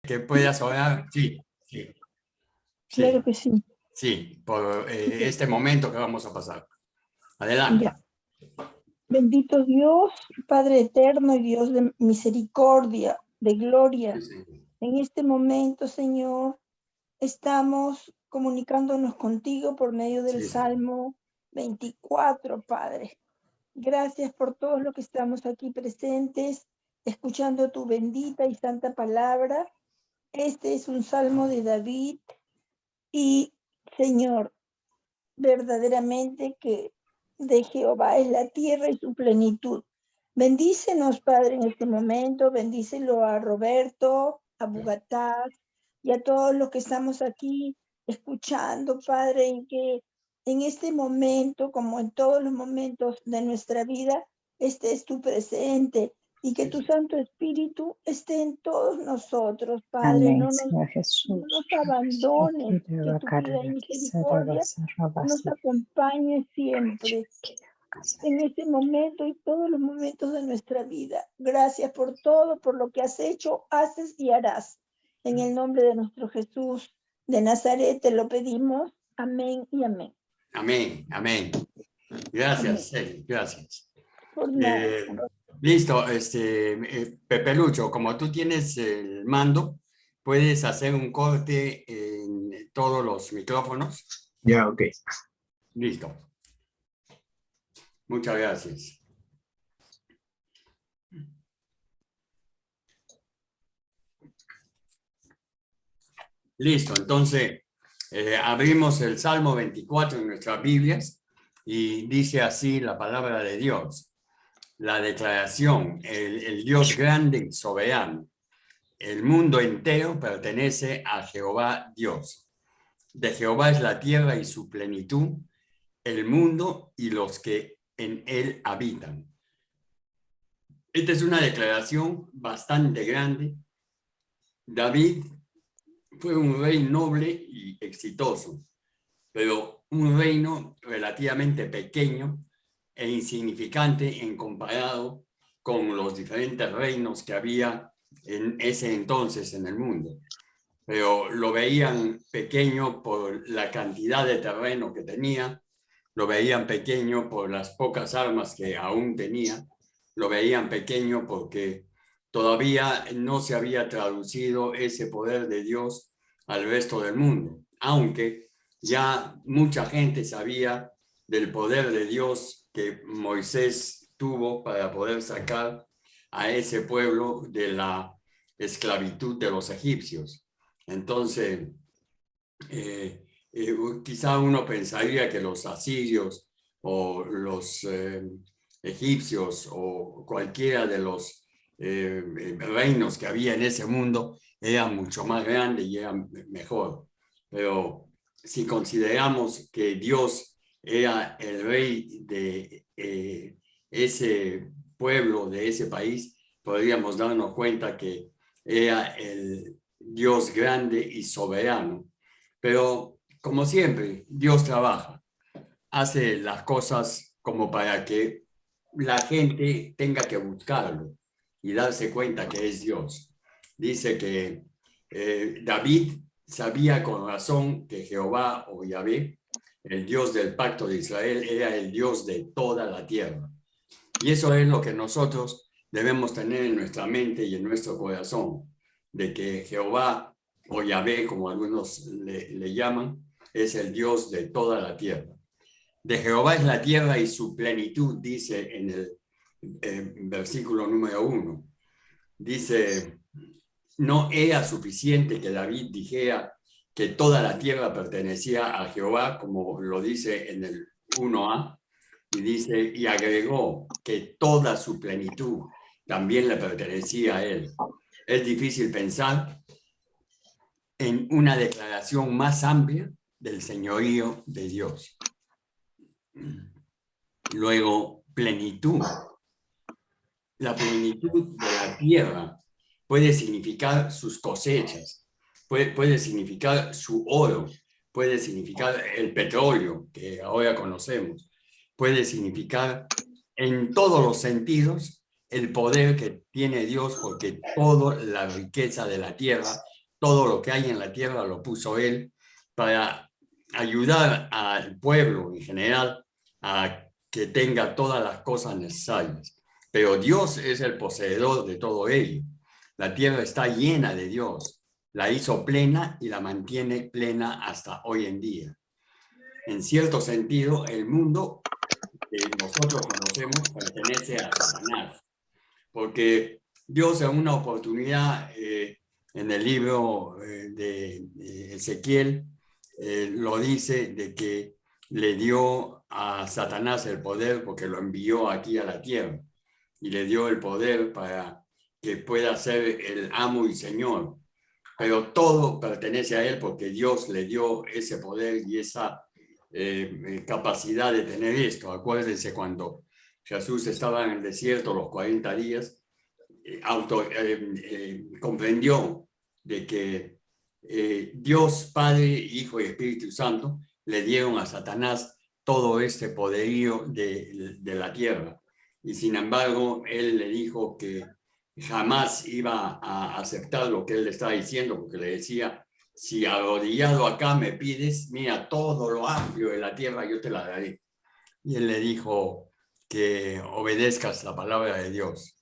que puedas orar. Sí, sí, Claro sí, que sí. sí, por este momento que vamos a pasar. Adelante. Ya. Bendito Dios, Padre eterno y Dios de misericordia, de gloria. En este momento, Señor, estamos comunicándonos contigo por medio del Sí, Señor. Salmo 24, Padre. Gracias por todos los que estamos aquí presentes, escuchando tu bendita y santa palabra. Este es un salmo de David y, Señor, verdaderamente que de Jehová es la tierra y su plenitud. Bendícenos, Padre, en este momento. Bendícelo a Roberto, a Bugatá y a todos los que estamos aquí escuchando, Padre, en que en este momento, como en todos los momentos de nuestra vida, estés tú presente y que Sí, tu sí. Santo Espíritu esté en todos nosotros, Padre. Amén, No Señor nos Jesús. abandones, que tu vida y misericordia nos acompañe siempre en este momento y todos los momentos de nuestra vida. Gracias por todo, por lo que has hecho, haces y harás. En el nombre de nuestro Jesús de Nazaret te lo pedimos. Amén y amén. Amén, amén. Gracias, Amén. Celi, gracias. Por nada. Listo, Pepe Lucho, como tú tienes el mando, puedes hacer un corte en todos los micrófonos. Ya, ok. Listo. Muchas gracias. Listo, entonces abrimos el Salmo 24 en nuestras Biblias y dice así la palabra de Dios, la declaración, el Dios grande y soberano. El mundo entero pertenece a Jehová Dios. De Jehová es la tierra y su plenitud, el mundo y los que en él habitan. Esta es una declaración bastante grande. David fue un rey noble y exitoso, pero un reino relativamente pequeño e insignificante en comparado con los diferentes reinos que había en ese entonces en el mundo. Pero lo veían pequeño por la cantidad de terreno que tenía, lo veían pequeño por las pocas armas que aún tenía, lo veían pequeño porque todavía no se había traducido ese poder de Dios al resto del mundo, aunque ya mucha gente sabía del poder de Dios que Moisés tuvo para poder sacar a ese pueblo de la esclavitud de los egipcios. Entonces, quizá uno pensaría que los asirios o los egipcios o cualquiera de los reinos que había en ese mundo eran mucho más grandes y eran mejor. Pero si consideramos que Dios era el rey de ese pueblo, de ese país, podríamos darnos cuenta que era el Dios grande y soberano. Pero como siempre, Dios trabaja, hace las cosas como para que la gente tenga que buscarlo y darse cuenta que es Dios. Dice que David sabía con razón que Jehová o Yahvé, el Dios del pacto de Israel, era el Dios de toda la tierra. Y eso es lo que nosotros debemos tener en nuestra mente y en nuestro corazón, de que Jehová o Yahvé, como algunos le llaman, es el Dios de toda la tierra. De Jehová es la tierra y su plenitud, dice en el versículo número 1. Dice, no era suficiente que David dijera que toda la tierra pertenecía a Jehová, como lo dice en el 1a, y dice, y agregó que toda su plenitud también le pertenecía a él. Es difícil pensar en una declaración más amplia del señorío de Dios. Luego, plenitud. La plenitud de la tierra puede significar sus cosechas, puede significar su oro, puede significar el petróleo que ahora conocemos, puede significar en todos los sentidos el poder que tiene Dios, porque toda la riqueza de la tierra todo lo que hay en la tierra lo puso Él para ayudar al pueblo en general a que tenga todas las cosas necesarias. Pero Dios es el poseedor de todo ello. La tierra está llena de Dios. La hizo plena y la mantiene plena hasta hoy en día. En cierto sentido, el mundo que nosotros conocemos pertenece a Satanás, porque Dios en una oportunidad en el libro de Ezequiel lo dice de que le dio a Satanás el poder porque lo envió aquí a la tierra y le dio el poder para que pueda ser el amo y señor. Pero todo pertenece a él porque Dios le dio ese poder y esa capacidad de tener esto. Acuérdense cuando Jesús estaba en el desierto los 40 días, comprendió de que Dios, Padre, Hijo y Espíritu Santo le dieron a Satanás todo este poderío de la tierra. Y sin embargo, él le dijo que jamás iba a aceptar lo que él le estaba diciendo, porque le decía, si arrodillado acá me pides, mira, todo lo amplio de la tierra yo te la daré. Y él le dijo que obedezcas la palabra de Dios.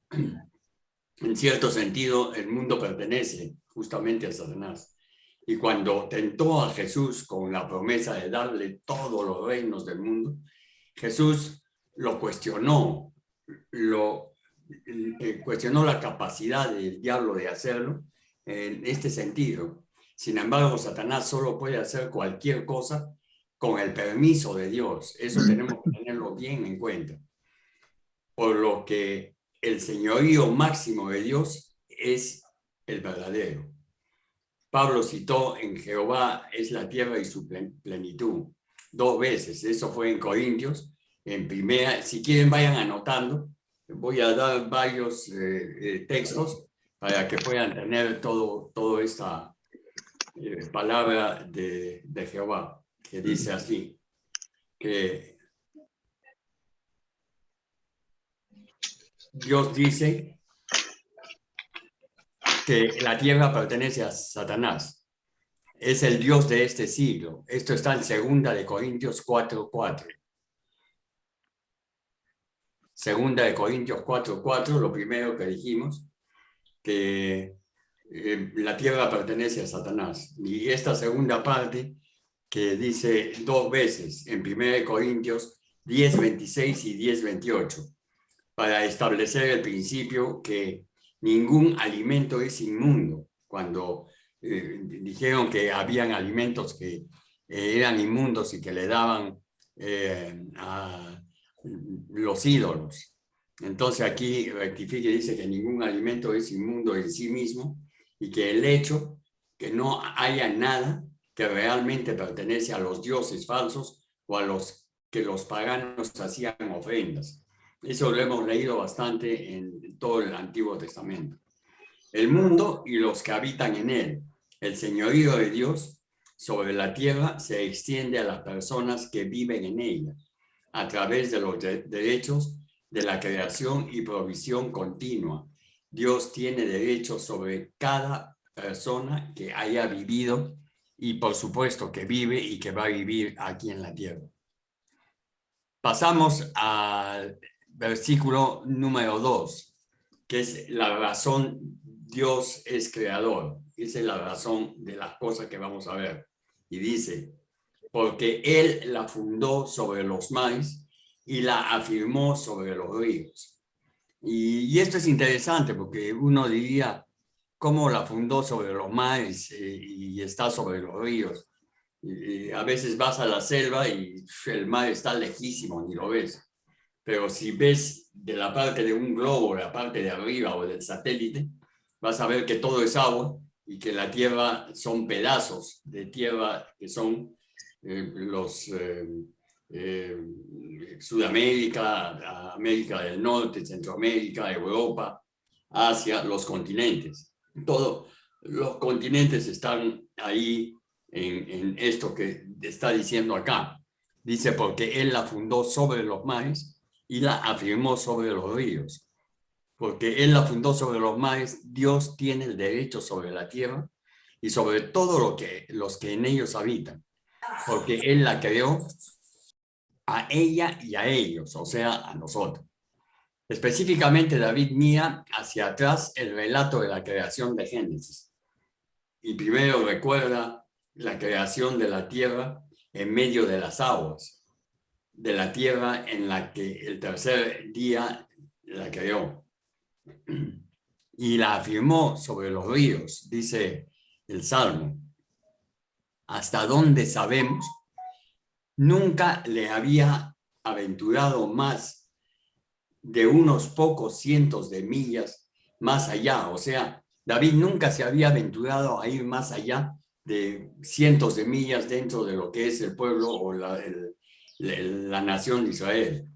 En cierto sentido, el mundo pertenece justamente a Satanás. Y cuando tentó a Jesús con la promesa de darle todos los reinos del mundo, Jesús lo cuestionó, cuestionó la capacidad del diablo de hacerlo en este sentido. Sin embargo, Satanás solo puede hacer cualquier cosa con el permiso de Dios. Eso tenemos que tenerlo bien en cuenta. Por lo que el señorío máximo de Dios es el verdadero. Pablo citó en Jehová es la tierra y su plenitud 2 veces. Eso fue en Corintios. En primera, si quieren vayan anotando. Voy a dar varios textos para que puedan tener toda esta palabra de Jehová, que dice así, que Dios dice que la tierra pertenece a Satanás. Es el Dios de este siglo. Esto está en 2 de Corintios 4:4. 2 de Corintios 4:4, lo primero que dijimos, que la tierra pertenece a Satanás. Y esta segunda parte que dice 2 veces en 1 Corintios 10:26 y 10:28, para establecer el principio que ningún alimento es inmundo. Cuando dijeron que habían alimentos que eran inmundos y que le daban a los ídolos. Entonces aquí rectifica y dice que ningún alimento es inmundo en sí mismo y que el hecho que no haya nada que realmente pertenece a los dioses falsos o a los que los paganos hacían ofrendas. Eso lo hemos leído bastante en todo el Antiguo Testamento. El mundo y los que habitan en él, el señorío de Dios sobre la tierra se extiende a las personas que viven en ella a través de los derechos de la creación y provisión continua. Dios tiene derechos sobre cada persona que haya vivido y por supuesto que vive y que va a vivir aquí en la tierra. Pasamos al versículo número 2, que es la razón. Dios es creador. Esa es la razón de las cosas que vamos a ver. Y dice, porque Él la fundó sobre los mares y la afirmó sobre los ríos. Y esto es interesante porque uno diría, ¿cómo la fundó sobre los mares y está sobre los ríos? Y a veces vas a la selva y el mar está lejísimo, ni lo ves. Pero si ves de la parte de un globo, la parte de arriba o del satélite, vas a ver que todo es agua y que la tierra son pedazos de tierra que son Sudamérica, América del Norte, Centroamérica, Europa, Asia, los continentes. Todos los continentes están ahí en esto que está diciendo acá. Dice, porque Él la fundó sobre los mares y la afirmó sobre los ríos. porque Él la fundó sobre los mares. Dios tiene el derecho sobre la tierra y sobre todo los que en ellos habitan, porque Él la creó a ella y a ellos, o sea, a nosotros. Específicamente, David mira hacia atrás el relato de la creación de Génesis y primero recuerda la creación de la tierra en medio de las aguas, de la tierra en la que el tercer día la creó y la afirmó sobre los ríos, dice el Salmo. Hasta donde sabemos, nunca le había aventurado más de unos pocos cientos de millas más allá. O sea, David nunca se había aventurado a ir más allá de cientos de millas dentro de lo que es el pueblo o la nación de Israel.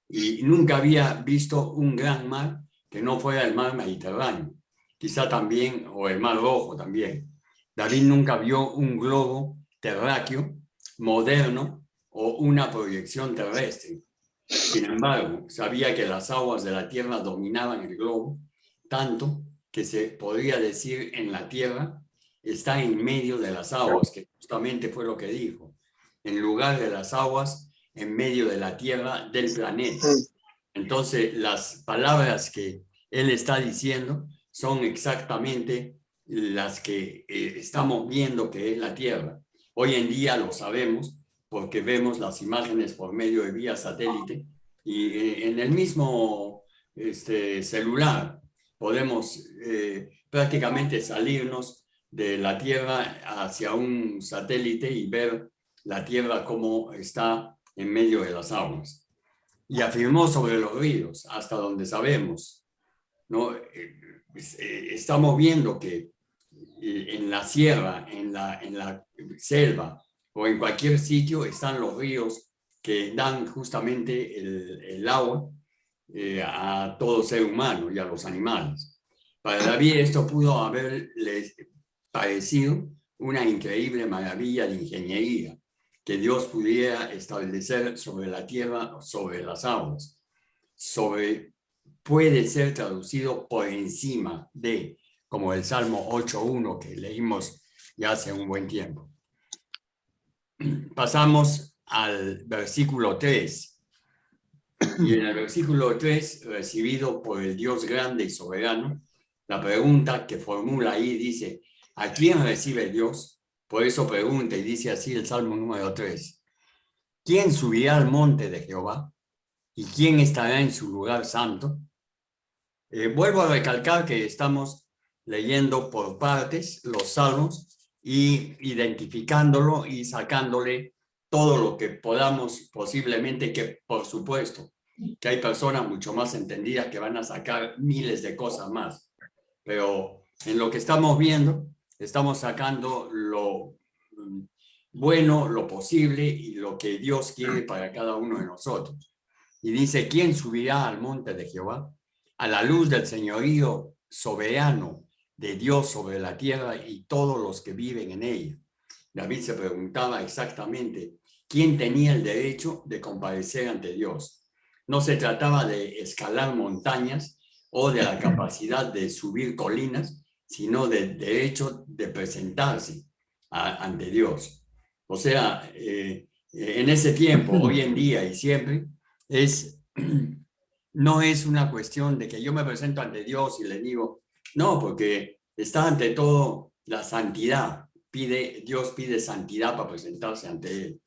Y nunca había visto un gran mar que no fuera el mar Mediterráneo, quizá también, o el mar Rojo también. David nunca vio un globo terráqueo moderno o una proyección terrestre. Sin embargo, sabía que las aguas de la tierra dominaban el globo, tanto que se podría decir en la tierra está en medio de las aguas, que justamente fue lo que dijo, en lugar de las aguas, en medio de la tierra del planeta. Entonces, las palabras que él está diciendo son exactamente las que estamos viendo que es la tierra. Hoy en día lo sabemos porque vemos las imágenes por medio de vía satélite y en el mismo celular podemos prácticamente salirnos de la Tierra hacia un satélite y ver la Tierra como está en medio de las aguas. Y afirmó sobre los ríos, hasta donde sabemos, ¿no? Estamos viendo que en la sierra, en la selva o en cualquier sitio están los ríos que dan justamente el agua a todo ser humano y a los animales. Para David esto pudo haberle parecido una increíble maravilla de ingeniería que Dios pudiera establecer sobre la tierra, sobre las aguas, puede ser traducido por encima de, como el Salmo 8.1 que leímos ya hace un buen tiempo. Pasamos al versículo 3. Y en el versículo 3, recibido por el Dios grande y soberano, la pregunta que formula ahí dice, ¿a quién recibe Dios? Por eso pregunta y dice así el Salmo número 3. ¿Quién subirá al monte de Jehová? ¿Y quién estará en su lugar santo? Vuelvo a recalcar que estamos leyendo por partes los salmos y identificándolo y sacándole todo lo que podamos posiblemente, que por supuesto que hay personas mucho más entendidas que van a sacar miles de cosas más, pero en lo que estamos viendo estamos sacando lo bueno, lo posible y lo que Dios quiere para cada uno de nosotros. Y dice, ¿quién subirá al monte de Jehová? A la luz del señorío soberano de Dios sobre la tierra y todos los que viven en ella. David se preguntaba exactamente quién tenía el derecho de comparecer ante Dios. No se trataba de escalar montañas o de la capacidad de subir colinas, sino del derecho de presentarse ante Dios. O sea, en ese tiempo, hoy en día y siempre, no es una cuestión de que yo me presento ante Dios y le digo, no, porque está ante todo la santidad. Dios pide santidad para presentarse ante Él.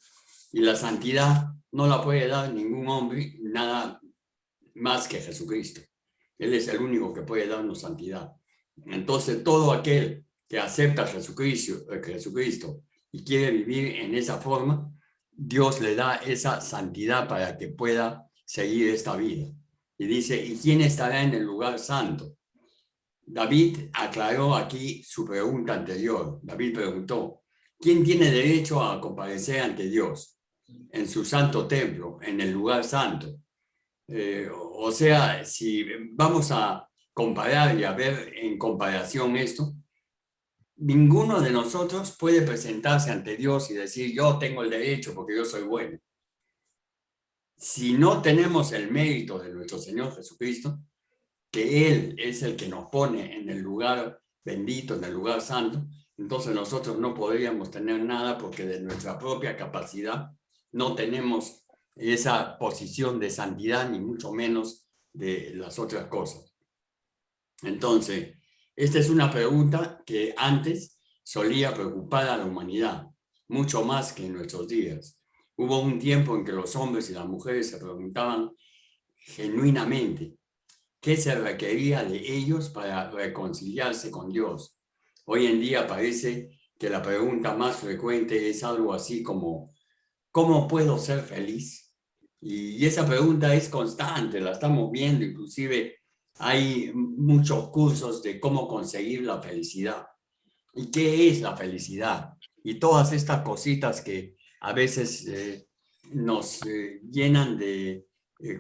Y la santidad no la puede dar ningún hombre, nada más que Jesucristo. Él es el único que puede darnos santidad. Entonces, todo aquel que acepta a Jesucristo y quiere vivir en esa forma, Dios le da esa santidad para que pueda seguir esta vida. Y dice, ¿y quién estará en el lugar santo? David aclaró aquí su pregunta anterior. David preguntó, ¿quién tiene derecho a comparecer ante Dios en su santo templo, en el lugar santo? O sea, si vamos a comparar y a ver en comparación esto, ninguno de nosotros puede presentarse ante Dios y decir, yo tengo el derecho porque yo soy bueno. Si no tenemos el mérito de nuestro Señor Jesucristo, que Él es el que nos pone en el lugar bendito, en el lugar santo, entonces nosotros no podríamos tener nada porque de nuestra propia capacidad no tenemos esa posición de santidad, ni mucho menos de las otras cosas. Entonces, esta es una pregunta que antes solía preocupar a la humanidad, mucho más que en nuestros días. Hubo un tiempo en que los hombres y las mujeres se preguntaban genuinamente qué se requería de ellos para reconciliarse con Dios. Hoy en día parece que la pregunta más frecuente es algo así como, ¿cómo puedo ser feliz? Y esa pregunta es constante, la estamos viendo, inclusive hay muchos cursos de cómo conseguir la felicidad. ¿Y qué es la felicidad? Y todas estas cositas que a veces nos llenan de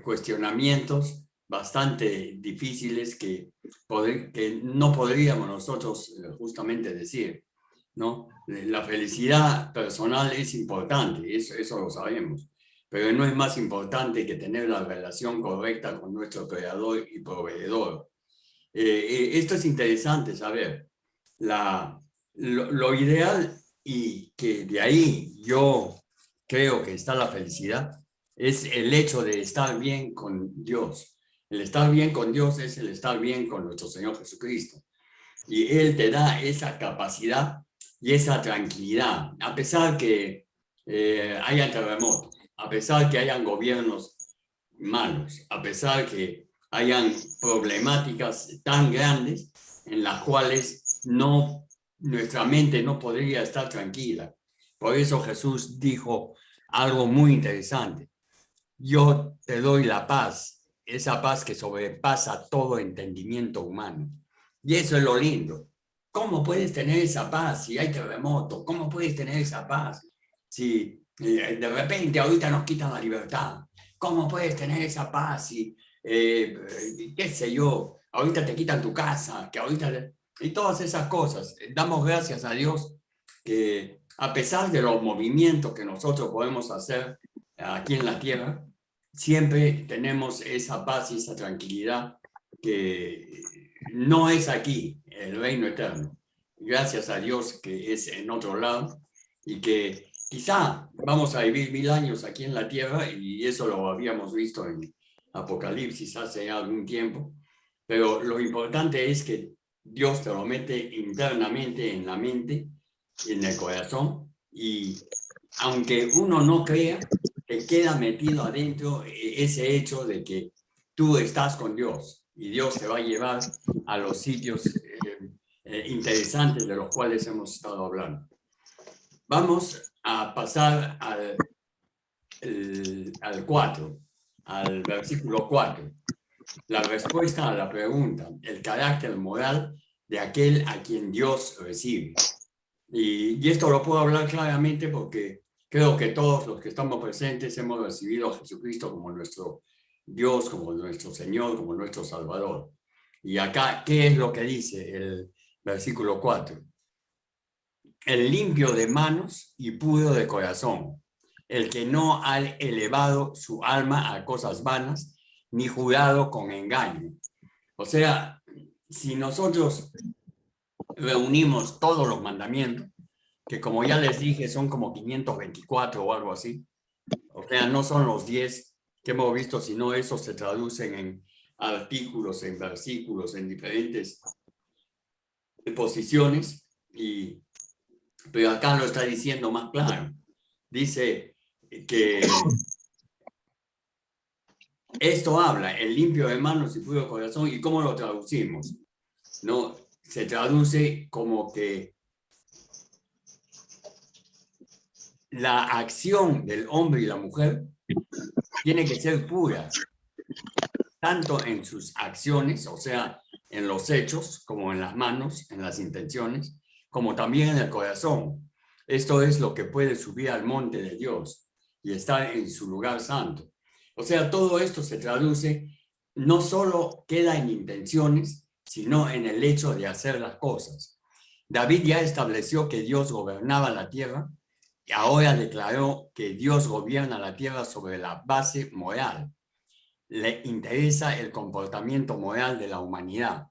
cuestionamientos bastante difíciles que no podríamos nosotros justamente decir, ¿no? La felicidad personal es importante, eso lo sabemos, pero no es más importante que tener la relación correcta con nuestro creador y proveedor. Esto es interesante saber. Lo ideal, y que de ahí yo creo que está la felicidad, es el hecho de estar bien con Dios. El estar bien con Dios es el estar bien con nuestro Señor Jesucristo. Y Él te da esa capacidad y esa tranquilidad, a pesar que haya terremotos, a pesar que hayan gobiernos malos, a pesar que hayan problemáticas tan grandes en las cuales nuestra mente no podría estar tranquila. Por eso Jesús dijo algo muy interesante. Yo te doy la paz, esa paz que sobrepasa todo entendimiento humano. Y eso es lo lindo. ¿Cómo puedes tener esa paz si hay terremoto? ¿Cómo puedes tener esa paz si de repente ahorita nos quitan la libertad? ¿Cómo puedes tener esa paz si, qué sé yo, ahorita te quitan tu casa, que ahorita... Y todas esas cosas. Damos gracias a Dios que a pesar de los movimientos que nosotros podemos hacer aquí en la tierra, siempre tenemos esa paz y esa tranquilidad que no es aquí, el reino eterno. Gracias a Dios que es en otro lado y que quizá vamos a vivir 1000 años aquí en la tierra y eso lo habíamos visto en Apocalipsis hace algún tiempo, pero lo importante es que Dios te lo mete internamente en la mente, en el corazón, y aunque uno no crea, te queda metido adentro ese hecho de que tú estás con Dios y Dios te va a llevar a los sitios interesantes de los cuales hemos estado hablando. Vamos a pasar al 4, al versículo 4. La respuesta a la pregunta, el carácter moral de aquel a quien Dios recibe. Y esto lo puedo hablar claramente porque creo que todos los que estamos presentes hemos recibido a Jesucristo como nuestro Dios, como nuestro Señor, como nuestro Salvador. Y acá, ¿qué es lo que dice el versículo 4? El limpio de manos y puro de corazón, el que no ha elevado su alma a cosas vanas, ni jurado con engaño. O sea, si nosotros reunimos todos los mandamientos, que como ya les dije son como 524 o algo así, o sea, no son los 10 que hemos visto, sino esos se traducen en artículos, en versículos, en diferentes posiciones, pero acá lo está diciendo más claro. Dice que esto habla, el limpio de manos y puro corazón, ¿y cómo lo traducimos? No, se traduce como que la acción del hombre y la mujer tiene que ser pura, tanto en sus acciones, o sea, en los hechos, como en las manos, en las intenciones, como también en el corazón. Esto es lo que puede subir al monte de Dios y estar en su lugar santo. O sea, todo esto se traduce, no solo queda en intenciones, sino en el hecho de hacer las cosas. David ya estableció que Dios gobernaba la tierra y ahora declaró que Dios gobierna la tierra sobre la base moral. le interesa el comportamiento moral de la humanidad.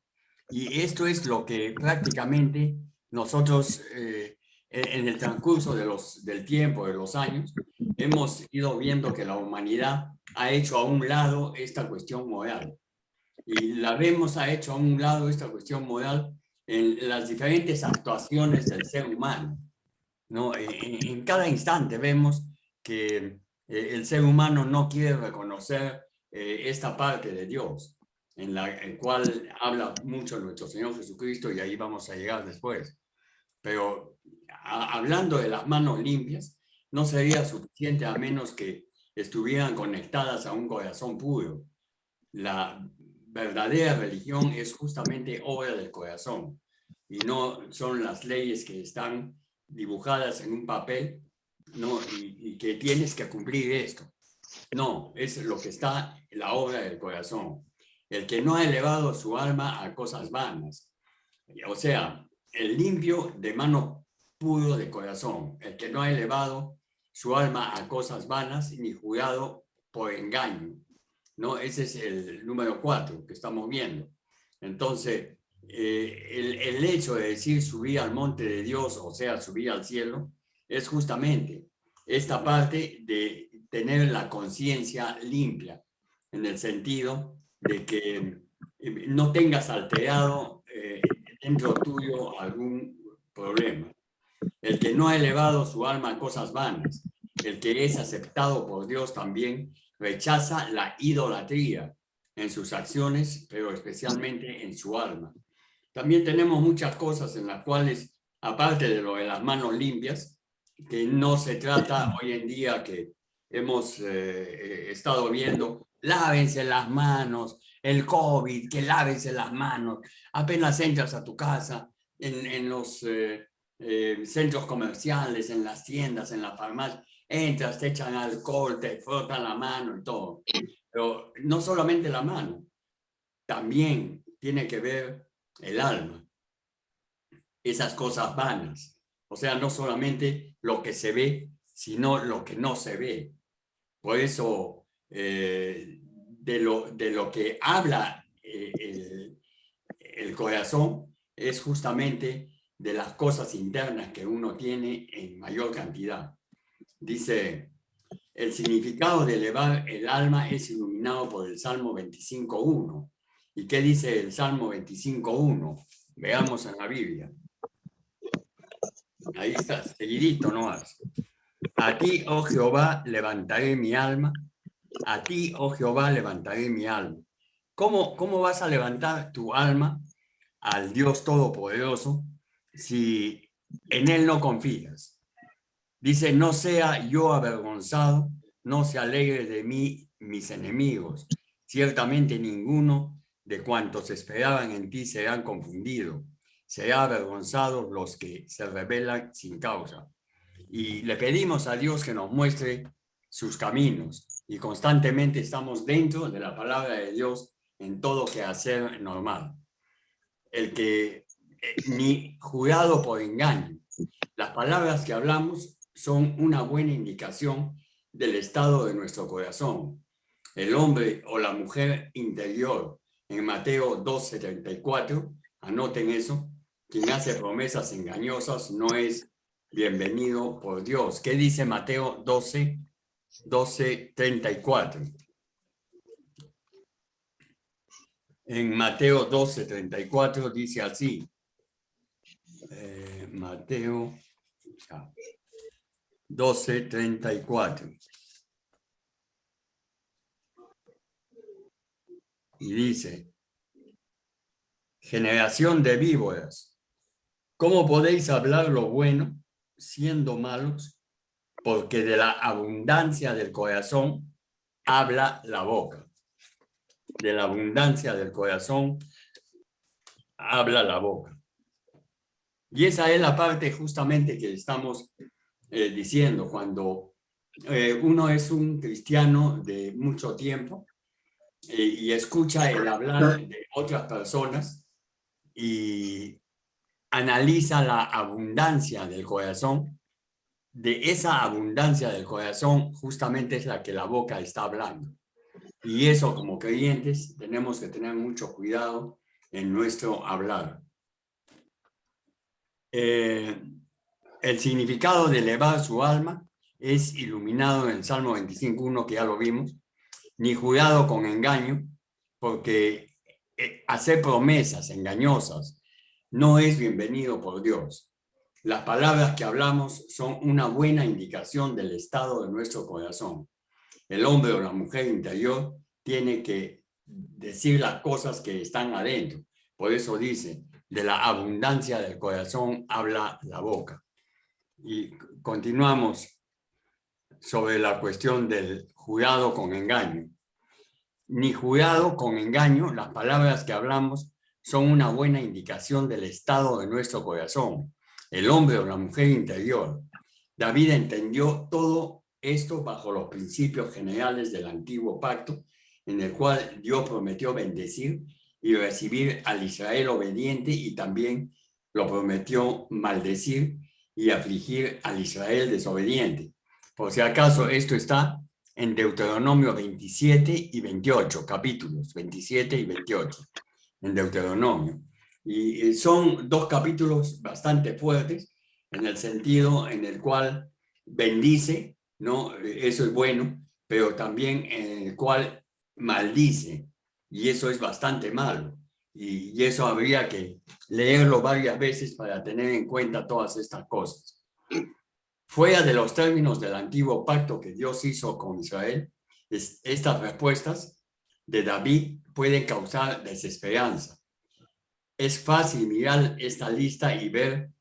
Y esto es lo que prácticamente nosotros en el transcurso del tiempo, de los años, hemos ido viendo que la humanidad ha hecho a un lado esta cuestión moral. Y la vemos, ha hecho a un lado esta cuestión moral en las diferentes actuaciones del ser humano, ¿no? En cada instante vemos que el ser humano no quiere reconocer esta parte de Dios, en la cual habla mucho nuestro Señor Jesucristo, y ahí vamos a llegar después. Pero hablando de las manos limpias, no sería suficiente a menos que estuvieran conectadas a un corazón puro. La verdadera religión es justamente obra del corazón y no son las leyes que están dibujadas en un papel, ¿no? Y que tienes que cumplir esto. No, es lo que está en la obra del corazón. El que no ha elevado su alma a cosas vanas. O sea, el limpio de mano puro de corazón. El que no ha elevado su alma a cosas vanas ni jurado por engaño. ¿No? Ese es el número 4 que estamos viendo. Entonces, el hecho de decir subir al monte de Dios, o sea, subir al cielo, es justamente esta parte de tener la conciencia limpia, en el sentido de que no tengas alterado dentro tuyo algún problema. El que no ha elevado su alma a cosas vanas, el que es aceptado por Dios también rechaza la idolatría en sus acciones, pero especialmente en su alma. También tenemos muchas cosas en las cuales, aparte de lo de las manos limpias, que no se trata hoy en día que hemos estado viendo, lávense las manos, el COVID, que lávense las manos, apenas entras a tu casa, en los centros comerciales, en las tiendas, en la farmacia, entras, te echan alcohol, te frotan la mano y todo. Pero no solamente la mano, también tiene que ver el alma, esas cosas vanas. O sea, no solamente lo que se ve, sino lo que no se ve. Por eso, de lo que habla el corazón es justamente de las cosas internas que uno tiene en mayor cantidad. Dice, el significado de elevar el alma es iluminado por el Salmo 25.1. ¿Y qué dice el Salmo 25.1? Veamos en la Biblia. Ahí está, seguidito nomás. A ti, oh Jehová, levantaré mi alma. A ti, oh Jehová, levantaré mi alma. ¿Cómo vas a levantar tu alma al Dios Todopoderoso si en Él no confías? Dice, no sea yo avergonzado, no se alegre de mí mis enemigos. Ciertamente ninguno de cuantos esperaban en ti serán confundidos. Será avergonzados los que se rebelan sin causa. Y le pedimos a Dios que nos muestre sus caminos. Y constantemente estamos dentro de la palabra de Dios en todo quehacer normal. El que ni jurado por engaño. Las palabras que hablamos son una buena indicación del estado de nuestro corazón. El hombre o la mujer interior, en Mateo 12:34, anoten eso, quien hace promesas engañosas no es bienvenido por Dios. ¿Qué dice Mateo 12:34? En Mateo 12:34 dice así. Mateo 12:34. Y dice, generación de víboras, ¿cómo podéis hablar lo bueno siendo malos? Porque de la abundancia del corazón habla la boca. De la abundancia del corazón habla la boca. Y esa es la parte justamente que estamos diciendo cuando uno es un cristiano de mucho tiempo y escucha el hablar de otras personas y analiza la abundancia del corazón. De esa abundancia del corazón justamente es la que la boca está hablando. Y eso, como creyentes, tenemos que tener mucho cuidado en nuestro hablar. El significado de elevar su alma es iluminado en el Salmo 25:1, que ya lo vimos, ni jurado con engaño, porque hacer promesas engañosas no es bienvenido por Dios. Las palabras que hablamos son una buena indicación del estado de nuestro corazón. El hombre o la mujer interior tiene que decir las cosas que están adentro. Por eso dice, de la abundancia del corazón habla la boca. Y continuamos sobre la cuestión del jurado con engaño. Ni jurado con engaño, las palabras que hablamos son una buena indicación del estado de nuestro corazón, el hombre o la mujer interior. David entendió todo esto bajo los principios generales del antiguo pacto, en el cual Dios prometió bendecir y recibir al Israel obediente, y también lo prometió maldecir y afligir al Israel desobediente. Por si acaso, esto está en Deuteronomio 27 y 28, capítulos 27 y 28, en Deuteronomio. Y son dos capítulos bastante fuertes, en el sentido en el cual bendice, ¿no? Eso es bueno, pero también en el cual maldice, y eso es bastante malo. Y eso habría que leerlo varias veces para tener en cuenta todas estas cosas. Fuera de los términos del antiguo pacto que Dios hizo con Israel, estas respuestas de David pueden causar desesperanza. Es fácil mirar esta lista y ver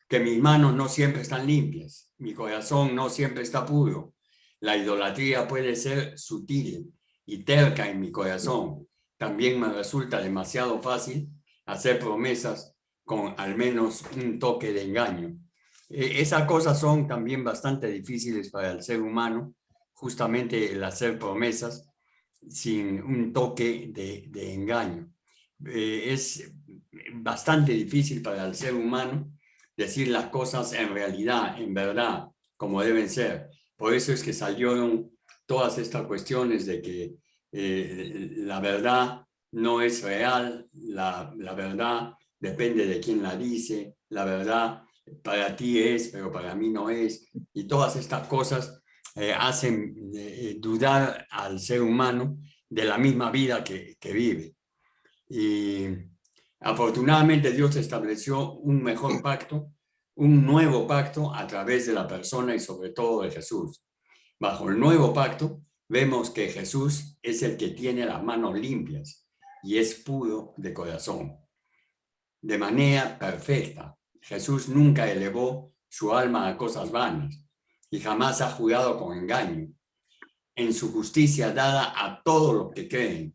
que mis manos no siempre están limpias, mi corazón no siempre está puro. La idolatría puede ser sutil y terca en mi corazón. También me resulta demasiado fácil hacer promesas con al menos un toque de engaño. Esas cosas son también bastante difíciles para el ser humano, justamente el hacer promesas sin un toque de engaño. Es bastante difícil para el ser humano decir las cosas en realidad, en verdad, como deben ser. Por eso es que salieron todas estas cuestiones de que la verdad no es real, la verdad depende de quién la dice, la verdad para ti es, pero para mí no es, y todas estas cosas hacen dudar al ser humano de la misma vida que vive. Y afortunadamente Dios estableció un mejor pacto, un nuevo pacto a través de la persona y sobre todo de Jesús. Bajo el nuevo pacto vemos que Jesús es el que tiene las manos limpias y es puro de corazón. De manera perfecta, Jesús nunca elevó su alma a cosas vanas y jamás ha jurado con engaño. En su justicia dada a todos los que creen,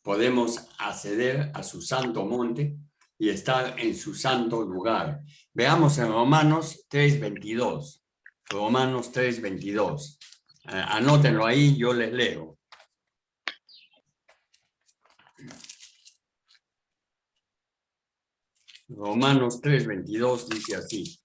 podemos acceder a su santo monte y estar en su santo lugar. Veamos en Romanos 3:22. Romanos 3:22. Anótenlo ahí, yo les leo. Romanos 3:22 dice así.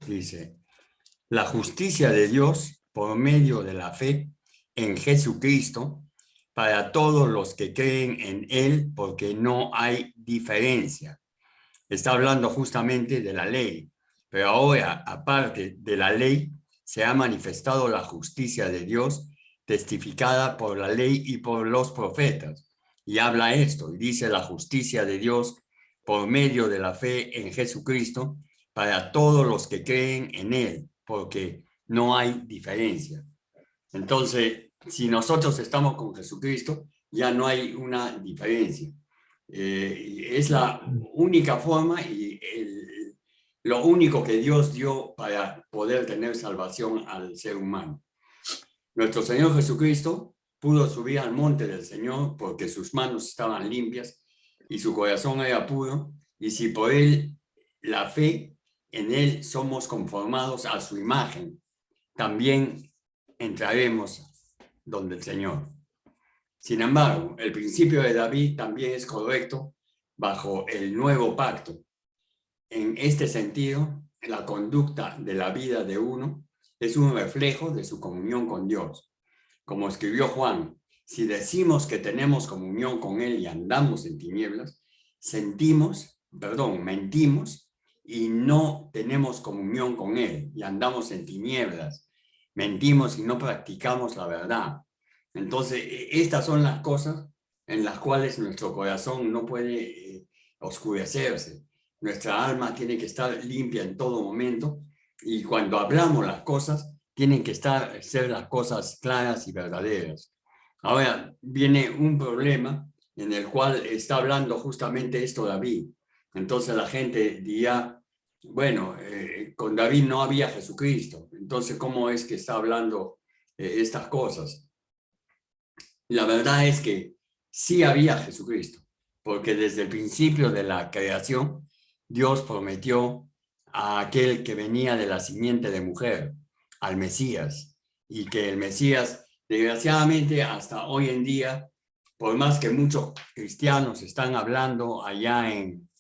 Dice, la justicia de Dios por medio de la fe en Jesucristo para todos los que creen en Él, porque no hay diferencia. Está hablando justamente de la ley, pero ahora, aparte de la ley, se ha manifestado la justicia de Dios, testificada por la ley y por los profetas. Y habla esto, y dice la justicia de Dios por medio de la fe en Jesucristo para todos los que creen en Él, porque no hay diferencia. Entonces, si nosotros estamos con Jesucristo, ya no hay una diferencia. Es la única forma y lo único que Dios dio para poder tener salvación al ser humano. Nuestro Señor Jesucristo pudo subir al monte del Señor porque sus manos estaban limpias y su corazón era puro, y si por Él, la fe en Él, somos conformados a su imagen, también entraremos donde el Señor. Sin embargo, el principio de David también es correcto bajo el nuevo pacto. En este sentido, la conducta de la vida de uno es un reflejo de su comunión con Dios. Como escribió Juan, si decimos que tenemos comunión con Él y andamos en tinieblas, mentimos y no tenemos comunión con Él y andamos en tinieblas. Mentimos y no practicamos la verdad. Entonces, estas son las cosas en las cuales nuestro corazón no puede oscurecerse. Nuestra alma tiene que estar limpia en todo momento y cuando hablamos las cosas, tienen que ser las cosas claras y verdaderas. Ahora viene un problema en el cual está hablando justamente esto David. Entonces la gente dirá, bueno, con David no había Jesucristo, entonces ¿cómo es que está hablando estas cosas? La verdad es que sí había Jesucristo, porque desde el principio de la creación, Dios prometió a aquel que venía de la simiente de mujer, al Mesías, y que el Mesías, desgraciadamente, hasta hoy en día, por más que muchos cristianos están hablando allá en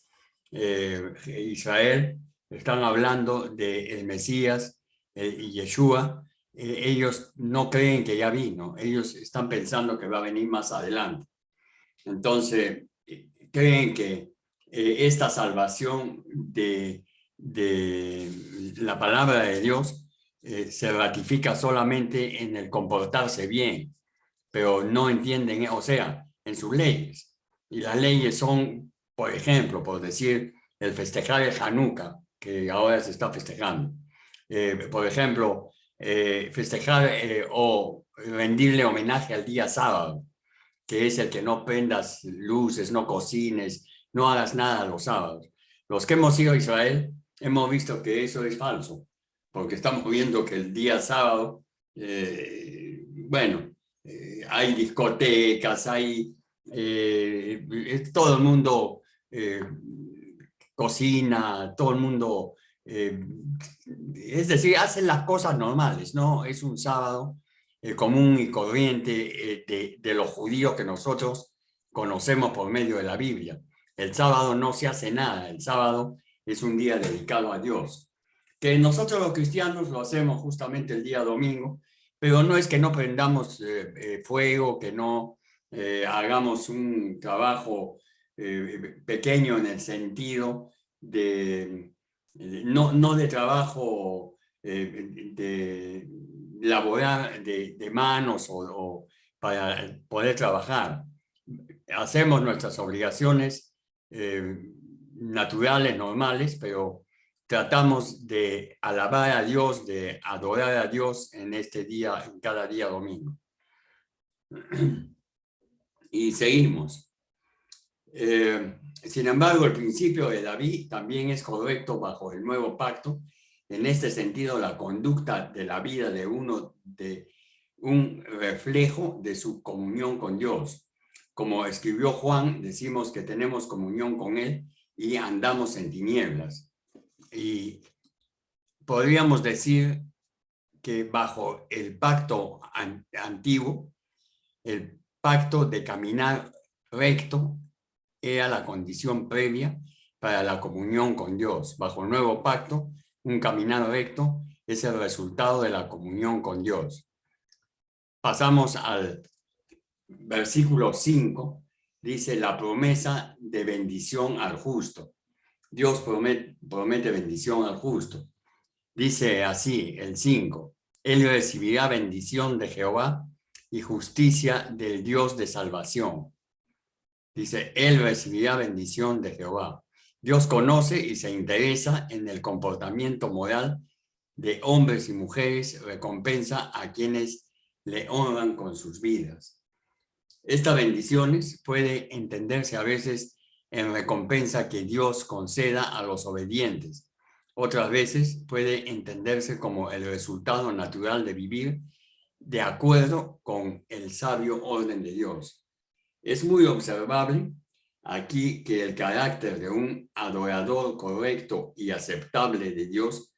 Israel, están hablando del Mesías y Yeshua, ellos no creen que ya vino, ellos están pensando que va a venir más adelante. Entonces, creen que esta salvación de la palabra de Dios se ratifica solamente en el comportarse bien, pero no entienden, o sea, en sus leyes. Y las leyes son, por ejemplo, por decir, el festejar el Hanukkah, que ahora se está festejando. Por ejemplo, festejar o rendirle homenaje al día sábado, que es el que no prendas luces, no cocines, no hagas nada los sábados. Los que hemos ido a Israel hemos visto que eso es falso, porque estamos viendo que el día sábado, hay discotecas, todo el mundo cocina, todo el mundo, es decir, hacen las cosas normales, ¿no? Es un sábado común y corriente de los judíos que nosotros conocemos por medio de la Biblia. El sábado no se hace nada, el sábado es un día dedicado a Dios. Que nosotros los cristianos lo hacemos justamente el día domingo, pero no es que no prendamos fuego, que no hagamos un trabajo pequeño en el sentido de, no de trabajo de laborar de manos o para poder trabajar. Hacemos nuestras obligaciones naturales, normales, pero tratamos de alabar a Dios, de adorar a Dios en este día, en cada día domingo. Y seguimos. Sin embargo, el principio de David también es correcto bajo el nuevo pacto. En este sentido, la conducta de la vida de uno de un reflejo de su comunión con Dios. Como escribió Juan, decimos que tenemos comunión con Él y andamos en tinieblas. Y podríamos decir que bajo el pacto antiguo, el pacto de caminar recto era la condición previa para la comunión con Dios. Bajo el nuevo pacto, un caminar recto es el resultado de la comunión con Dios. Pasamos al versículo 5, dice la promesa de bendición al justo. Dios promete bendición al justo. Dice así el 5, Él recibirá bendición de Jehová y justicia del Dios de salvación. Dice, Él recibirá bendición de Jehová. Dios conoce y se interesa en el comportamiento moral de hombres y mujeres, recompensa a quienes le honran con sus vidas. Estas bendiciones puede entenderse a veces en recompensa que Dios conceda a los obedientes. Otras veces puede entenderse como el resultado natural de vivir de acuerdo con el sabio orden de Dios. Es muy observable aquí que el carácter de un adorador correcto y aceptable de Dios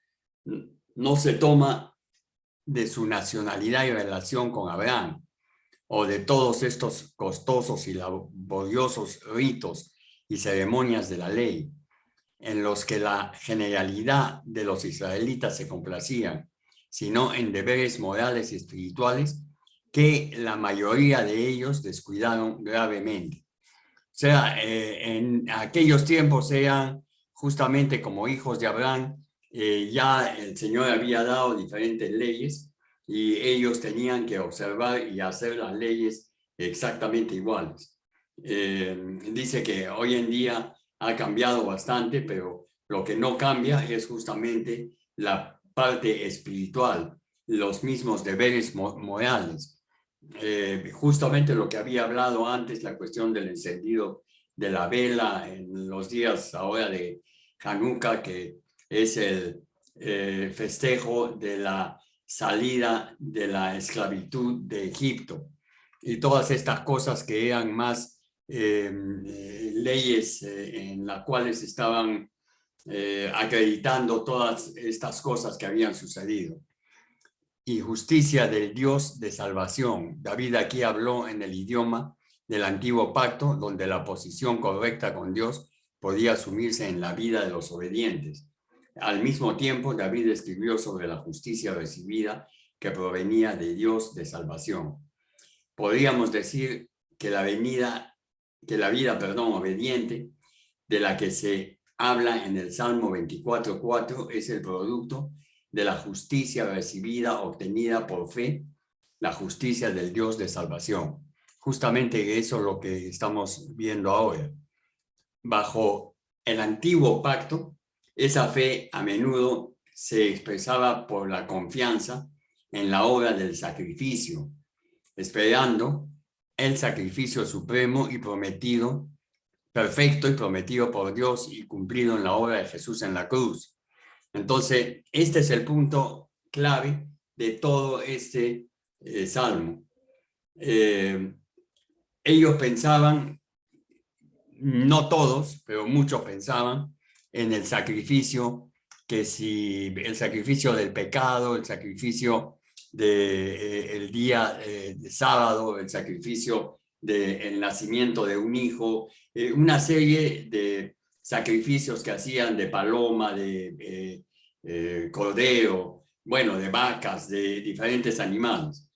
no se toma de su nacionalidad y relación con Abraham, o de todos estos costosos y laboriosos ritos y ceremonias de la ley, en los que la generalidad de los israelitas se complacían, sino en deberes morales y espirituales que la mayoría de ellos descuidaron gravemente. O sea, en aquellos tiempos eran justamente como hijos de Abraham, ya el Señor había dado diferentes leyes y ellos tenían que observar y hacer las leyes exactamente iguales. Dice que hoy en día ha cambiado bastante, pero lo que no cambia es justamente la parte espiritual, los mismos deberes morales. Justamente lo que había hablado antes, la cuestión del encendido de la vela en los días ahora de Hanukkah, que es el festejo de la salida de la esclavitud de Egipto, y todas estas cosas que eran más leyes en las cuales estaban acreditando todas estas cosas que habían sucedido. Y justicia del Dios de salvación. David aquí habló en el idioma del antiguo pacto, donde la posición correcta con Dios podía asumirse en la vida de los obedientes. Al mismo tiempo, David escribió sobre la justicia recibida que provenía de Dios de salvación. Podríamos decir que la vida, obediente, de la que se habla en el Salmo 24:4, es el producto de la justicia recibida, obtenida por fe, la justicia del Dios de salvación. Justamente eso es lo que estamos viendo ahora. Bajo el antiguo pacto, esa fe a menudo se expresaba por la confianza en la obra del sacrificio, esperando el sacrificio supremo y prometido, perfecto y prometido por Dios y cumplido en la obra de Jesús en la cruz. Entonces, este es el punto clave de todo este salmo. Ellos pensaban, no todos, pero muchos pensaban en el sacrificio, que si el sacrificio del pecado, el sacrificio del día de sábado, el sacrificio del nacimiento de un hijo, una serie de sacrificios que hacían de paloma, de cordero, bueno, de vacas, de diferentes animales.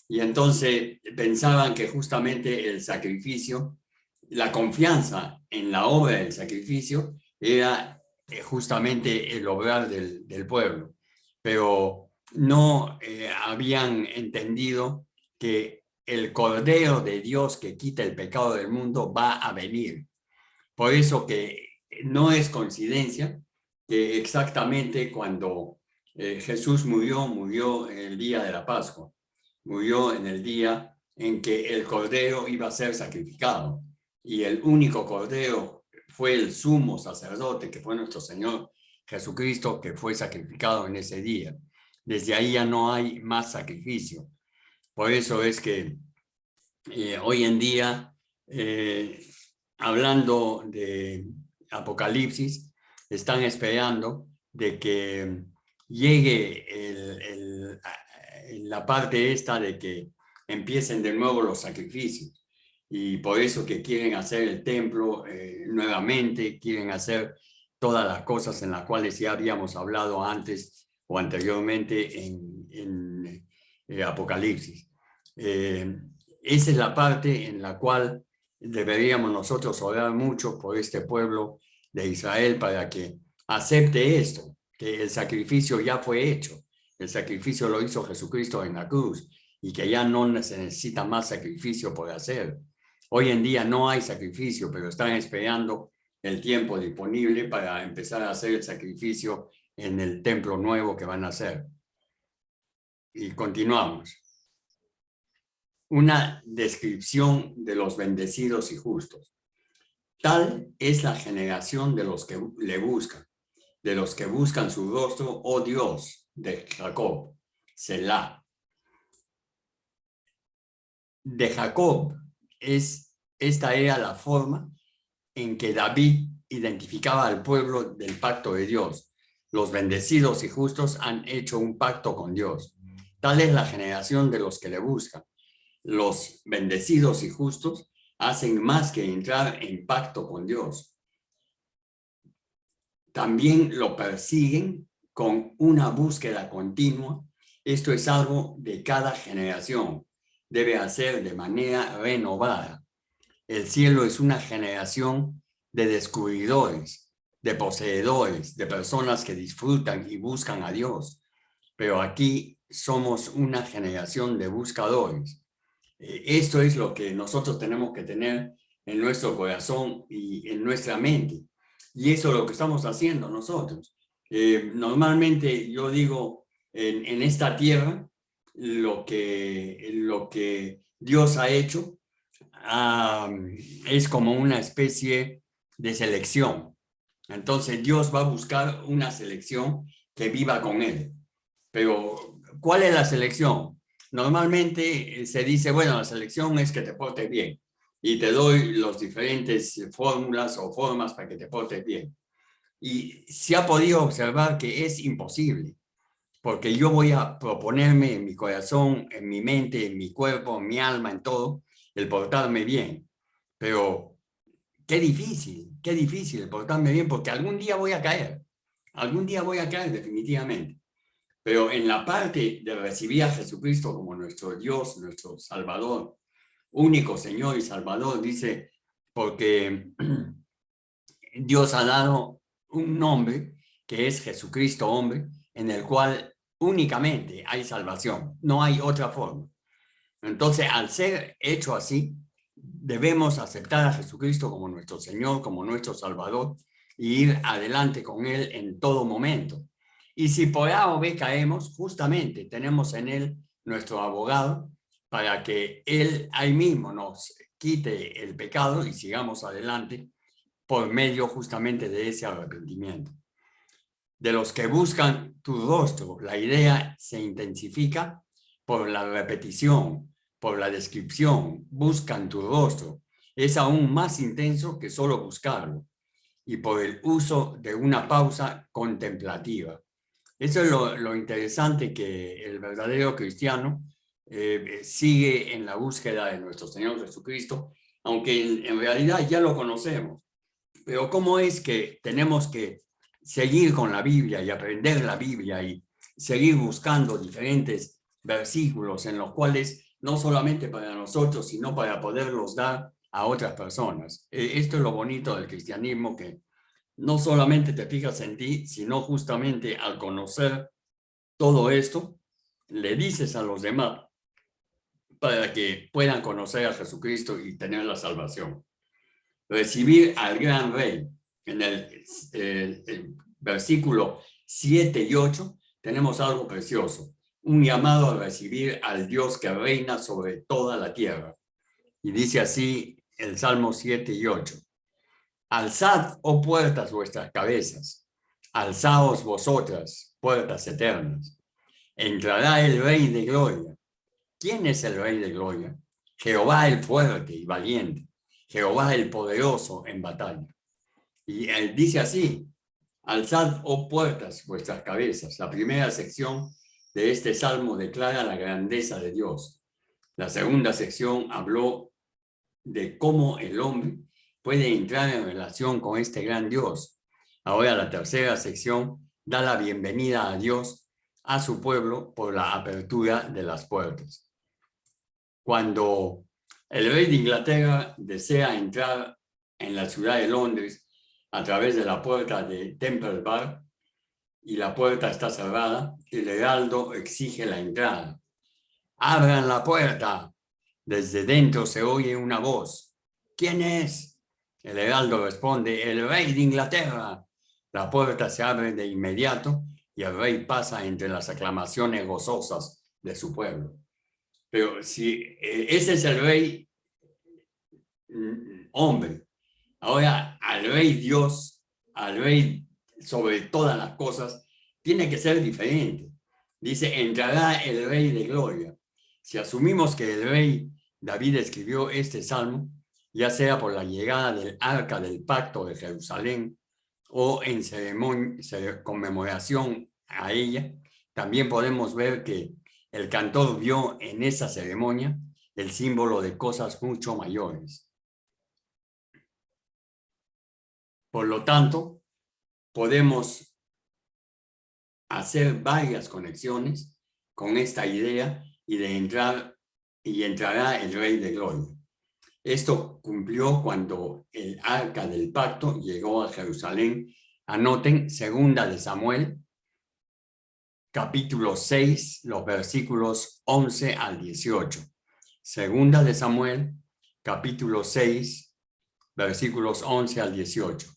Y entonces pensaban que justamente el sacrificio, la confianza en la obra del sacrificio era justamente el obrar del pueblo. Pero no habían entendido que el Cordero de Dios que quita el pecado del mundo va a venir. Por eso que no es coincidencia que exactamente cuando Jesús murió en el día de la Pascua, murió en el día en que el Cordero iba a ser sacrificado, y el único Cordero fue el sumo sacerdote, que fue nuestro Señor Jesucristo, que fue sacrificado en ese día. Desde ahí ya no hay más sacrificio. Por eso es que hoy en día, hablando de Apocalipsis, están esperando de que llegue la parte esta de que empiecen de nuevo los sacrificios. Y por eso que quieren hacer el templo nuevamente, quieren hacer todas las cosas en las cuales ya habíamos hablado antes o anteriormente en Apocalipsis. Esa es la parte en la cual deberíamos nosotros orar mucho por este pueblo de Israel para que acepte esto, que el sacrificio ya fue hecho. El sacrificio lo hizo Jesucristo en la cruz y que ya no se necesita más sacrificio por hacer. Hoy en día no hay sacrificio, pero están esperando el tiempo disponible para empezar a hacer el sacrificio en el templo nuevo que van a hacer. Y continuamos. Una descripción de los bendecidos y justos. Tal es la generación de los que le buscan, de los que buscan su rostro, oh Dios de Jacob, Selah. De Jacob, esta era la forma en que David identificaba al pueblo del pacto de Dios. Los bendecidos y justos han hecho un pacto con Dios. Tal es la generación de los que le buscan. Los bendecidos y justos hacen más que entrar en pacto con Dios. También lo persiguen con una búsqueda continua. Esto es algo de cada generación. Debe hacer de manera renovada. El cielo es una generación de descubridores, de poseedores, de personas que disfrutan y buscan a Dios. Pero aquí somos una generación de buscadores. Esto es lo que nosotros tenemos que tener en nuestro corazón y en nuestra mente. Y eso es lo que estamos haciendo nosotros. Normalmente yo digo, en esta tierra, lo que Dios ha hecho es como una especie de selección. Entonces Dios va a buscar una selección que viva con él. Pero, ¿cuál es la selección? Normalmente se dice, bueno, la selección es que te portes bien y te doy las diferentes fórmulas o formas para que te portes bien. Y se ha podido observar que es imposible, porque yo voy a proponerme en mi corazón, en mi mente, en mi cuerpo, en mi alma, en todo, el portarme bien. Pero qué difícil el portarme bien, porque algún día voy a caer definitivamente. Pero en la parte de recibir a Jesucristo como nuestro Dios, nuestro Salvador, único Señor y Salvador, dice, porque Dios ha dado un nombre que es Jesucristo hombre, en el cual únicamente hay salvación, no hay otra forma. Entonces, al ser hecho así, debemos aceptar a Jesucristo como nuestro Señor, como nuestro Salvador, y ir adelante con Él en todo momento. Y si por A o B caemos, justamente tenemos en Él nuestro abogado para que Él ahí mismo nos quite el pecado y sigamos adelante por medio justamente de ese arrepentimiento. De los que buscan tu rostro, la idea se intensifica por la repetición, por la descripción, buscan tu rostro. Es aún más intenso que solo buscarlo y por el uso de una pausa contemplativa. Eso es lo interesante, que el verdadero cristiano sigue en la búsqueda de nuestro Señor Jesucristo, aunque en realidad ya lo conocemos. Pero ¿cómo es que tenemos que seguir con la Biblia y aprender la Biblia y seguir buscando diferentes versículos en los cuales no solamente para nosotros, sino para poderlos dar a otras personas? Esto es lo bonito del cristianismo, que no solamente te fijas en ti, sino justamente al conocer todo esto, le dices a los demás para que puedan conocer a Jesucristo y tener la salvación. Recibir al gran rey. En el versículo 7 y 8 tenemos algo precioso, un llamado a recibir al Dios que reina sobre toda la tierra. Y dice así el Salmo 7 y 8. Alzad, oh puertas, vuestras cabezas, alzaos vosotras, puertas eternas. Entrará el Rey de gloria. ¿Quién es el Rey de gloria? Jehová el fuerte y valiente, Jehová el poderoso en batalla. Y dice así: alzad, oh puertas, vuestras cabezas. La primera sección de este salmo declara la grandeza de Dios. La segunda sección habló de cómo el hombre puede entrar en relación con este gran Dios. Ahora la tercera sección da la bienvenida a Dios a su pueblo por la apertura de las puertas. Cuando el rey de Inglaterra desea entrar en la ciudad de Londres a través de la puerta de Temple Bar y la puerta está cerrada, el heraldo exige la entrada. ¡Abran la puerta! Desde dentro se oye una voz. ¿Quién es? El heraldo responde: el rey de Inglaterra. La puerta se abre de inmediato y el rey pasa entre las aclamaciones gozosas de su pueblo. Pero si ese es el rey hombre, ahora al rey Dios, al rey sobre todas las cosas, tiene que ser diferente. Dice: entrará el rey de gloria. Si asumimos que el rey David escribió este salmo, ya sea por la llegada del arca del pacto de Jerusalén o en conmemoración a ella, también podemos ver que el cantor vio en esa ceremonia el símbolo de cosas mucho mayores. Por lo tanto, podemos hacer varias conexiones con esta idea y entrará el Rey de Gloria. Esto cumplió cuando el Arca del Pacto llegó a Jerusalén. Anoten 2 de Samuel, capítulo 6, los versículos 11 al 18. 2 de Samuel, capítulo 6, versículos 11 al 18.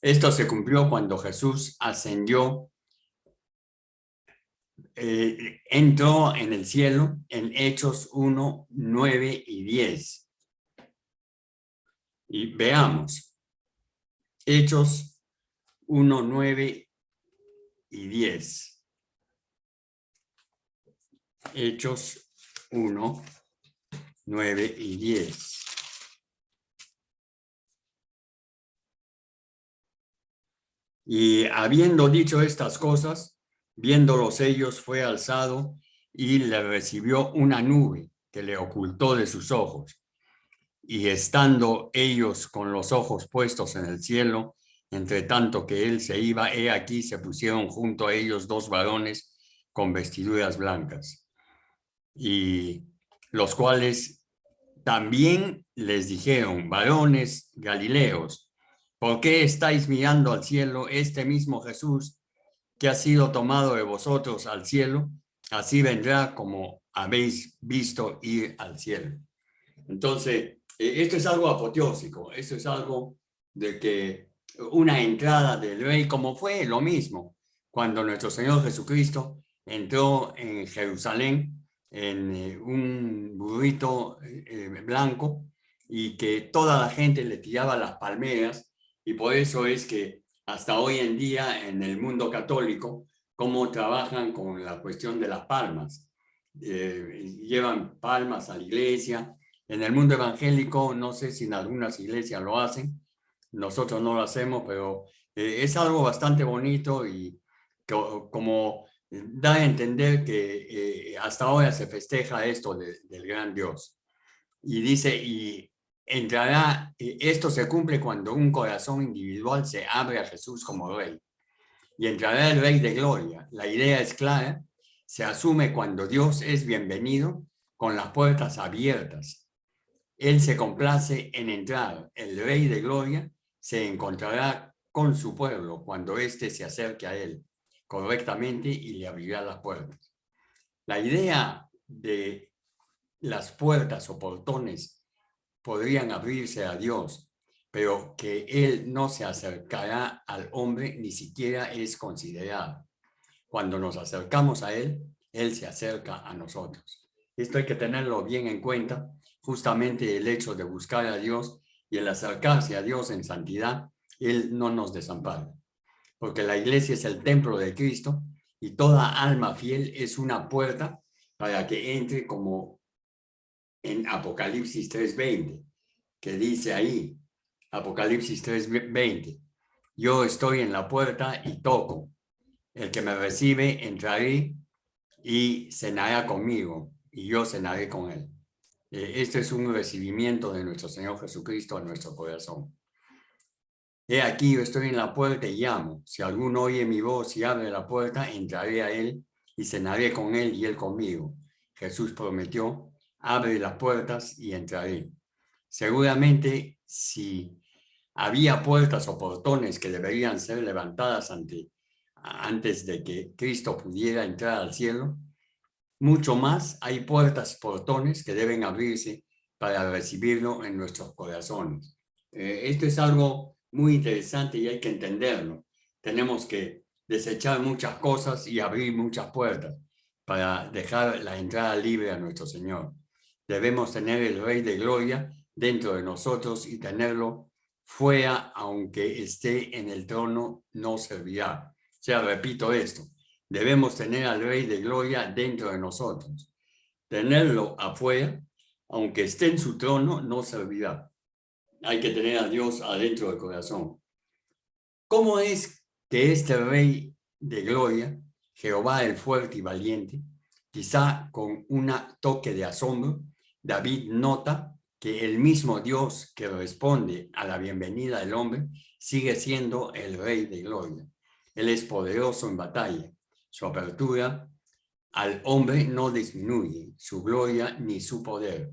Esto se cumplió cuando Jesús ascendió, entró en el cielo en Hechos 1, 9 y 10. Y veamos, Hechos 1, 9 y 10. Hechos 1, 9 y 10. Y habiendo dicho estas cosas, viéndolos ellos, fue alzado y le recibió una nube que le ocultó de sus ojos. Y estando ellos con los ojos puestos en el cielo, entre tanto que él se iba, he aquí se pusieron junto a ellos 2 varones con vestiduras blancas, y los cuales también les dijeron: varones galileos, ¿por qué estáis mirando al cielo? Este mismo Jesús que ha sido tomado de vosotros al cielo, así vendrá como habéis visto ir al cielo. Entonces, esto es algo apoteósico, esto es algo de que una entrada del Rey, como fue lo mismo cuando nuestro Señor Jesucristo entró en Jerusalén en un burrito blanco, y que toda la gente le tiraba las palmeras, y por eso es que hasta hoy en día en el mundo católico, cómo trabajan con la cuestión de las palmas. Llevan palmas a la iglesia. En el mundo evangélico, no sé si en algunas iglesias lo hacen, nosotros no lo hacemos, pero es algo bastante bonito, y como da a entender que hasta ahora se festeja esto del gran Dios. Y dice, y entrará, esto se cumple cuando un corazón individual se abre a Jesús como Rey. Y entrará el Rey de Gloria. La idea es clara, se asume cuando Dios es bienvenido con las puertas abiertas. Él se complace en entrar. El Rey de Gloria se encontrará con su pueblo cuando éste se acerque a él correctamente y le abrirá las puertas. La idea de las puertas o portones podrían abrirse a Dios, pero que Él no se acercará al hombre ni siquiera es considerado. Cuando nos acercamos a Él, Él se acerca a nosotros. Esto hay que tenerlo bien en cuenta. Justamente el hecho de buscar a Dios y el acercarse a Dios en santidad, Él no nos desampara, porque la iglesia es el templo de Cristo, y toda alma fiel es una puerta para que entre, como en Apocalipsis 3:20, que dice ahí, Apocalipsis 3:20, yo estoy en la puerta y toco. El que me recibe, entraré y cenará conmigo, y yo cenaré con él. Este es un recibimiento de nuestro Señor Jesucristo a nuestro corazón. He aquí, yo estoy en la puerta y llamo. Si alguno oye mi voz y abre la puerta, entraré a él y cenaré con él y él conmigo. Jesús prometió: abre las puertas y entraré. Seguramente, si había puertas o portones que deberían ser levantadas antes de que Cristo pudiera entrar al cielo, mucho más hay puertas, portones que deben abrirse para recibirlo en nuestros corazones. Esto es algo muy interesante y hay que entenderlo. Tenemos que desechar muchas cosas y abrir muchas puertas para dejar la entrada libre a nuestro Señor. Debemos tener el Rey de Gloria dentro de nosotros, y tenerlo fuera, aunque esté en el trono, no servirá. O sea, repito esto, debemos tener al Rey de Gloria dentro de nosotros. Tenerlo afuera, aunque esté en su trono, no servirá. Hay que tener a Dios adentro del corazón. ¿Cómo es que este Rey de Gloria, Jehová el fuerte y valiente, quizá con un toque de asombro, David nota que el mismo Dios que responde a la bienvenida del hombre sigue siendo el Rey de Gloria. Él es poderoso en batalla. Su apertura al hombre no disminuye su gloria ni su poder.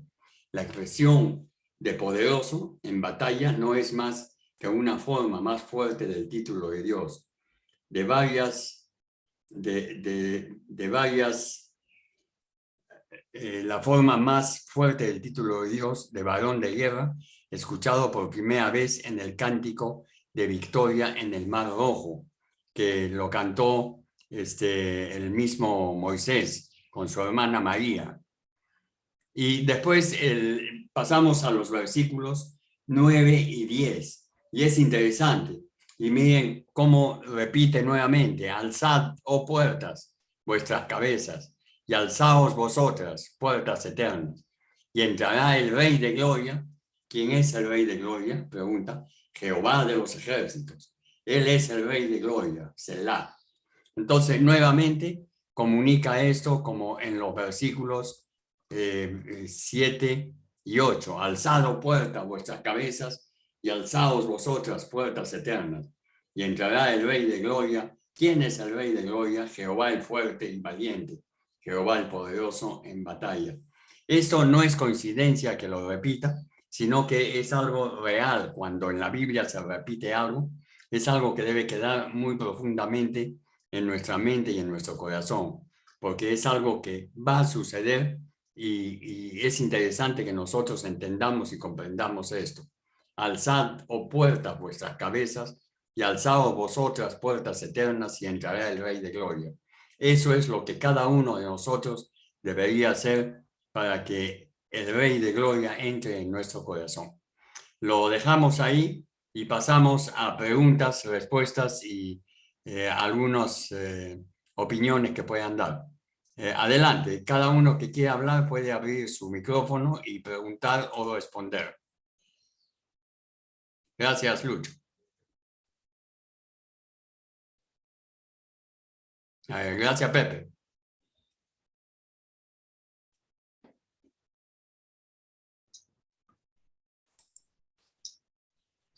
La expresión de poderoso en batalla no es más que una forma más fuerte del título de Dios. La forma más fuerte del título de Dios de varón de guerra, escuchado por primera vez en el cántico de victoria en el Mar Rojo, que lo cantó el mismo Moisés con su hermana María. Y después pasamos a los versículos 9 y 10. Y es interesante. Y miren cómo repite nuevamente: alzad, oh puertas, vuestras cabezas, y alzaos vosotras, puertas eternas. Y entrará el Rey de Gloria. ¿Quién es el Rey de Gloria? Pregunta. Jehová de los ejércitos. Él es el Rey de Gloria, Selah. Entonces, nuevamente, comunica esto como en los versículos 7 y 8. Alzad puertas vuestras cabezas y alzaos vosotras puertas eternas. Y entrará el Rey de Gloria. ¿Quién es el Rey de Gloria? Jehová el fuerte y valiente. Jehová el poderoso en batalla. Esto no es coincidencia que lo repita, sino que es algo real. Cuando en la Biblia se repite algo, es algo que debe quedar muy profundamente en nuestra mente y en nuestro corazón, porque es algo que va a suceder y es interesante que nosotros entendamos y comprendamos esto. Alzad, oh puertas, vuestras cabezas, y alzaos vosotras puertas eternas, y entrará el Rey de Gloria. Eso es lo que cada uno de nosotros debería hacer para que el Rey de Gloria entre en nuestro corazón. Lo dejamos ahí y pasamos a preguntas, respuestas y algunas opiniones que puedan dar. Adelante, cada uno que quiera hablar puede abrir su micrófono y preguntar o responder. Gracias, Lucho. Gracias, Pepe.